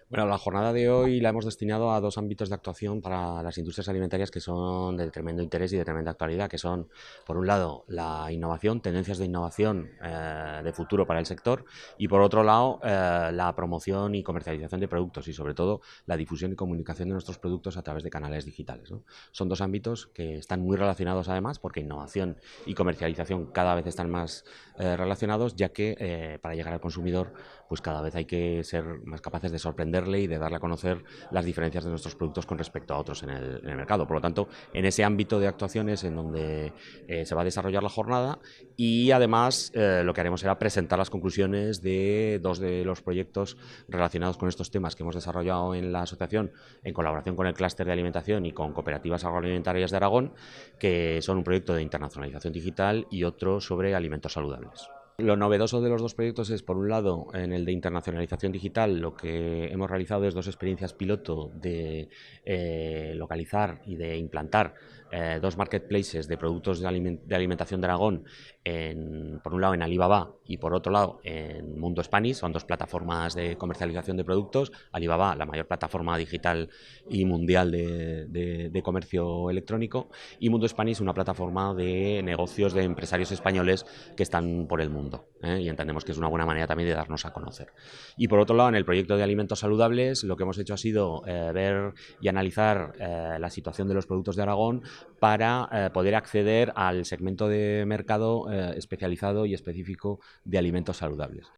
Bueno, la jornada de hoy la hemos destinado a dos ámbitos de actuación para las industrias alimentarias que son de tremendo interés y de tremenda actualidad, que son, por un lado, la innovación, tendencias de innovación de futuro para el sector, y por otro lado, la promoción y comercialización de productos y, sobre todo, la difusión y comunicación de nuestros productos a través de canales digitales, ¿no? Son dos ámbitos que están muy relacionados, además, porque innovación y comercialización cada vez están más relacionados, ya que para llegar al consumidor, pues cada vez hay que ser más capaces de sorprenderle y de darle a conocer las diferencias de nuestros productos con respecto a otros en el mercado. Por lo tanto, en ese ámbito de actuaciones en donde se va a desarrollar la jornada, y además lo que haremos será presentar las conclusiones de dos de los proyectos relacionados con estos temas que hemos desarrollado en la asociación en colaboración con el clúster de alimentación y con cooperativas agroalimentarias de Aragón, que son un proyecto de internacionalización digital y otro sobre alimentos saludables. Lo novedoso de los dos proyectos es, por un lado, en el de internacionalización digital, lo que hemos realizado es dos experiencias piloto de localizar y de implantar dos marketplaces de productos de alimentación de Aragón, por un lado en Alibaba y por otro lado en Mundo Spanish. Son dos plataformas de comercialización de productos. Alibaba, la mayor plataforma digital y mundial de comercio electrónico, y Mundo Spanish, una plataforma de negocios de empresarios españoles que están por el mundo, y entendemos que es una buena manera también de darnos a conocer. Y por otro lado, en el proyecto de alimentos saludables, lo que hemos hecho ha sido ver y analizar la situación de los productos de Aragón para poder acceder al segmento de mercado especializado y específico de alimentos saludables.